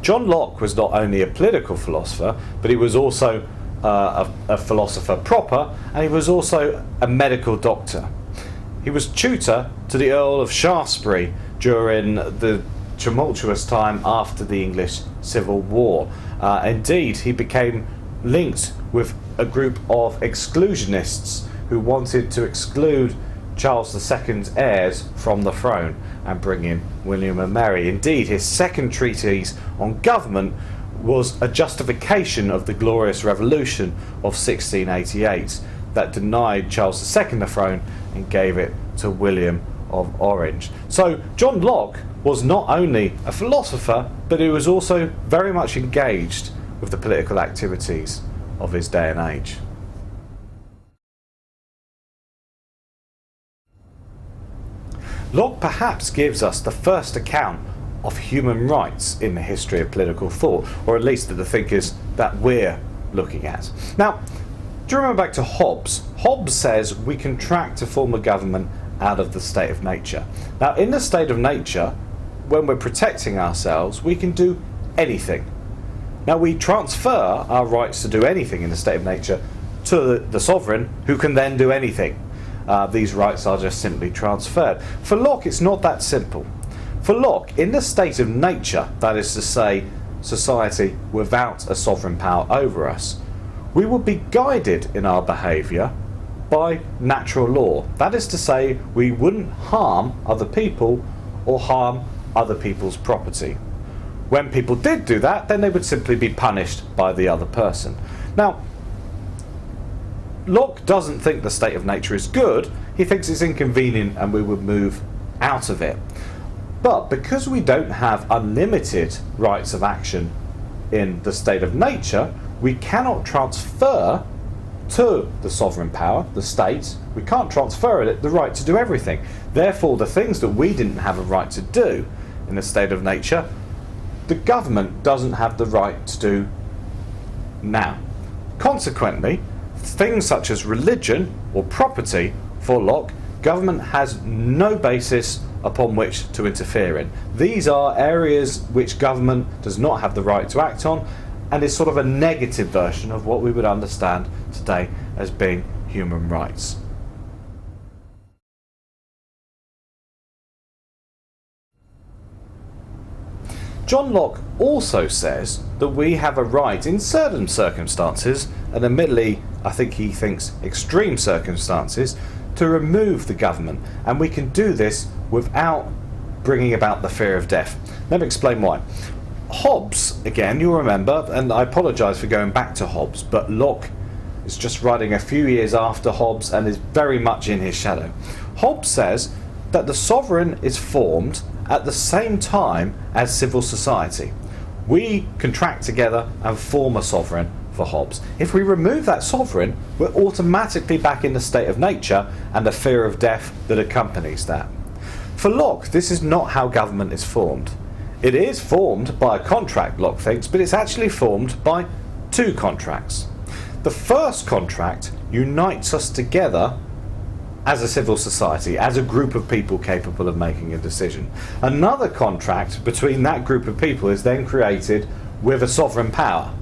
John Locke was not only a political philosopher, but he was also a philosopher proper, and he was also a medical doctor. He was tutor to the Earl of Shaftesbury during the tumultuous time after the English Civil War. Indeed, he became linked with a group of exclusionists who wanted to exclude Charles II's heirs from the throne and bring in William and Mary. Indeed, his second treatise on government was a justification of the Glorious Revolution of 1688 that denied Charles II the throne and gave it to William of Orange. So John Locke was not only a philosopher, but he was also very much engaged with the political activities of his day and age. Locke perhaps gives us the first account of human rights in the history of political thought, or at least the thinkers that we're looking at. Now, do you remember back to Hobbes? Hobbes says we contract to form a government out of the state of nature. Now, in the state of nature, when we're protecting ourselves, we can do anything. Now, we transfer our rights to do anything in the state of nature to the sovereign, who can then do anything. These rights are just simply transferred. For Locke, it's not that simple. For Locke, in the state of nature, that is to say, society without a sovereign power over us, we would be guided in our behaviour by natural law. That is to say, we wouldn't harm other people or harm other people's property. When people did do that, then they would simply be punished by the other person. Now, Locke doesn't think the state of nature is good. He thinks it's inconvenient and we would move out of it. But because we don't have unlimited rights of action in the state of nature, we cannot transfer to the sovereign power, the state, we can't transfer it the right to do everything. Therefore, the things that we didn't have a right to do in the state of nature, the government doesn't have the right to do now. Consequently, things such as religion or property, for Locke, government has no basis upon which to interfere in. These are areas which government does not have the right to act on, and is sort of a negative version of what we would understand today as being human rights. John Locke also says that we have a right in certain circumstances, and admittedly I think he thinks extreme circumstances, to remove the government, and we can do this without bringing about the fear of death. Let me explain why. Hobbes, again, you'll remember, and I apologise for going back to Hobbes, but Locke is just writing a few years after Hobbes and is very much in his shadow. Hobbes says that the sovereign is formed at the same time as civil society. We contract together and form a sovereign for Hobbes. If we remove that sovereign, we're automatically back in the state of nature and the fear of death that accompanies that. For Locke, this is not how government is formed. It is formed by a contract, Locke thinks, but it's actually formed by two contracts. The first contract unites us together as a civil society, as a group of people capable of making a decision. Another contract between that group of people is then created with a sovereign power.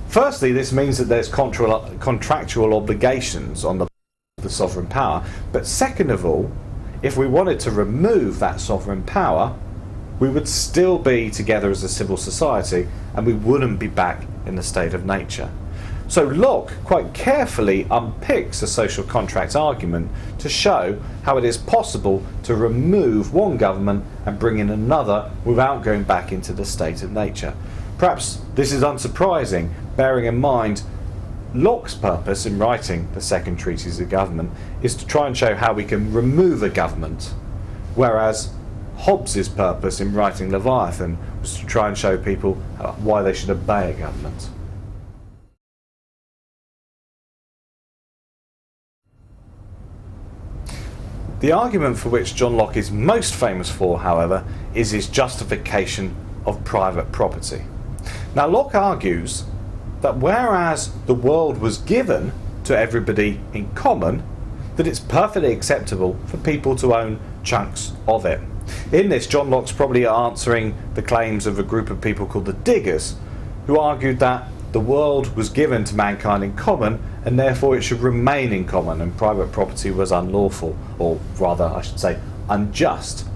Firstly, this means that there's contractual obligations on the sovereign power, but second of all, if we wanted to remove that sovereign power, we would still be together as a civil society and we wouldn't be back in the state of nature. So Locke quite carefully unpicks a social contract argument to show how it is possible to remove one government and bring in another without going back into the state of nature. Perhaps this is unsurprising, bearing in mind Locke's purpose in writing the second treatise of government is to try and show how we can remove a government, whereas Hobbes's purpose in writing Leviathan was to try and show people why they should obey a government. The argument for which John Locke is most famous for, however, is his justification of private property. Now, Locke argues that whereas the world was given to everybody in common, that it's perfectly acceptable for people to own chunks of it. In this, John Locke's probably answering the claims of a group of people called the Diggers, who argued that the world was given to mankind in common and therefore it should remain in common, and private property was unlawful, or rather I should say unjust.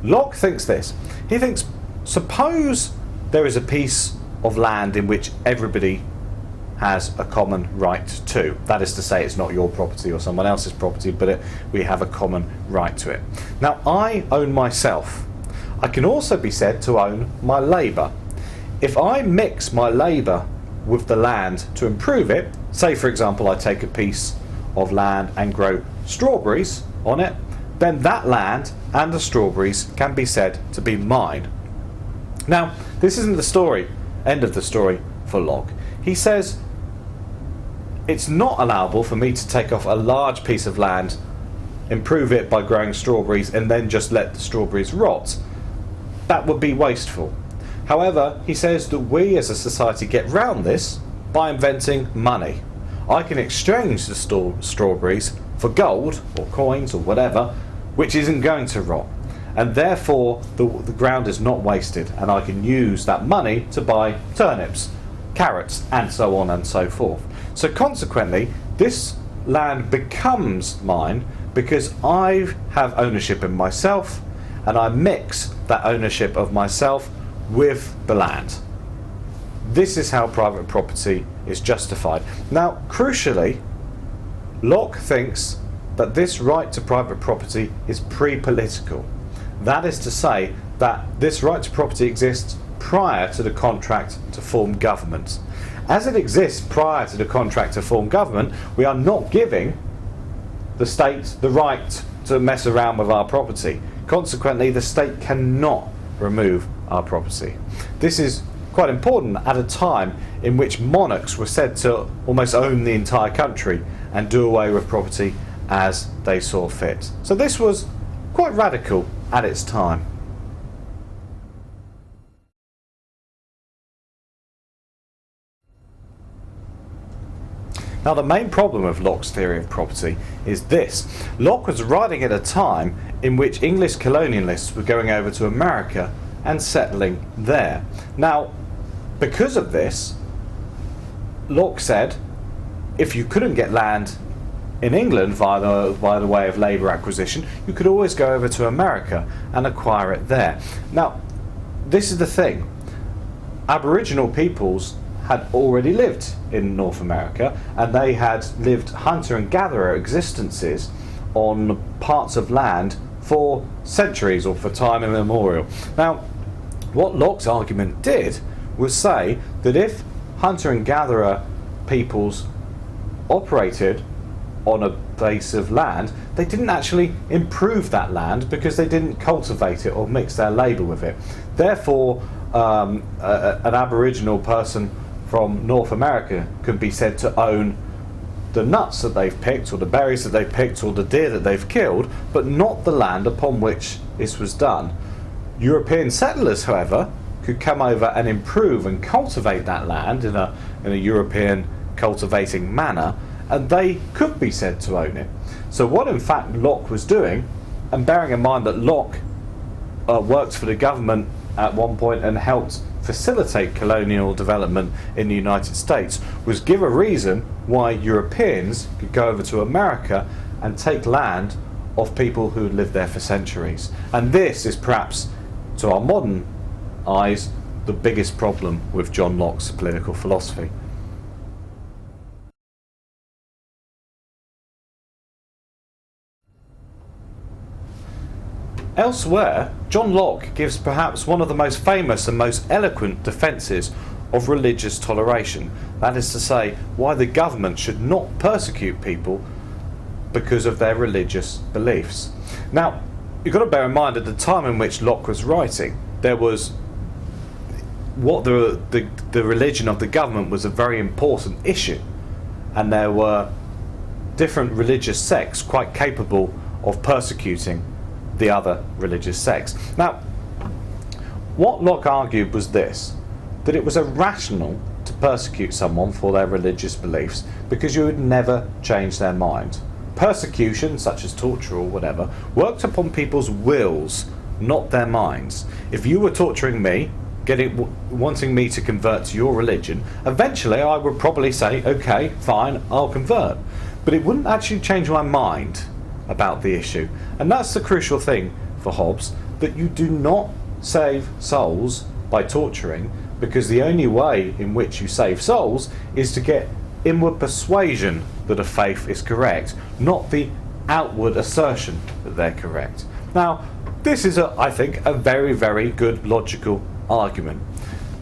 Locke thinks this. He thinks, suppose there is a piece of land in which everybody has a common right to. That is to say, it's not your property or someone else's property, but we have a common right to it. Now, I own myself. I can also be said to own my labour. If I mix my labour with the land to improve it, say for example I take a piece of land and grow strawberries on it, then that land and the strawberries can be said to be mine. Now, this isn't the end of the story for Locke. He says it's not allowable for me to take off a large piece of land, improve it by growing strawberries, and then just let the strawberries rot. That would be wasteful. However, he says that we as a society get round this by inventing money. I can exchange the strawberries for gold or coins or whatever, which isn't going to rot, and therefore the ground is not wasted, and I can use that money to buy turnips, carrots, and so on and so forth. So consequently, this land becomes mine because I have ownership in myself, and I mix that ownership of myself with the land. This is how private property is justified. Now, crucially, Locke thinks that this right to private property is pre-political. That is to say that this right to property exists prior to the contract to form government. As it exists prior to the contract to form government, we are not giving the state the right to mess around with our property. Consequently, the state cannot remove our property. This is quite important at a time in which monarchs were said to almost own the entire country and do away with property as they saw fit. So this was quite radical at its time. Now, the main problem of Locke's theory of property is this. Locke was writing at a time in which English colonialists were going over to America and settling there. Now, because of this, Locke said if you couldn't get land in England via the way of labour acquisition, you could always go over to America and acquire it there. Now, this is the thing. Aboriginal peoples had already lived in North America, and they had lived hunter and gatherer existences on parts of land for centuries, or for time immemorial. Now, what Locke's argument did was say that if hunter and gatherer peoples operated on a base of land, they didn't actually improve that land because they didn't cultivate it or mix their labour with it. Therefore, an Aboriginal person from North America could be said to own the nuts that they've picked, or the berries that they've picked, or the deer that they've killed, but not the land upon which this was done. European settlers, however, could come over and improve and cultivate that land in a European cultivating manner, and they could be said to own it. So what in fact Locke was doing, and bearing in mind that Locke worked for the government at one point and helped facilitate colonial development in the United States, was give a reason why Europeans could go over to America and take land of people who had lived there for centuries. And this is perhaps, to our modern eyes, the biggest problem with John Locke's political philosophy. Elsewhere, John Locke gives perhaps one of the most famous and most eloquent defences of religious toleration. That is to say, why the government should not persecute people because of their religious beliefs. Now, you've got to bear in mind, at the time in which Locke was writing, there was what the religion of the government was a very important issue, and there were different religious sects quite capable of persecuting the other religious sects. Now, what Locke argued was this, that it was irrational to persecute someone for their religious beliefs because you would never change their mind. Persecution, such as torture or whatever, worked upon people's wills not their minds. If you were torturing me, wanting me to convert to your religion, eventually I would probably say, okay, fine, I'll convert. But it wouldn't actually change my mind about the issue. And that's the crucial thing for Hobbes, that you do not save souls by torturing, because the only way in which you save souls is to get inward persuasion that a faith is correct, not the outward assertion that they're correct. Now, this is, I think, a very, very good logical argument.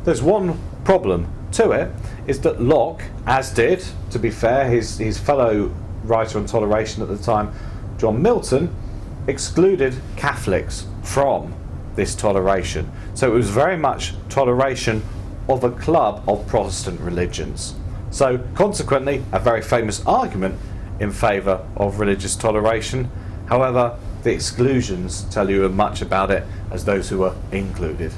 There's one problem to it, is that Locke, as did, to be fair, his fellow writer on toleration at the time, John Milton, excluded Catholics from this toleration. So it was very much toleration of a club of Protestant religions. So consequently, a very famous argument in favour of religious toleration. However, the exclusions tell you as much about it as those who were included.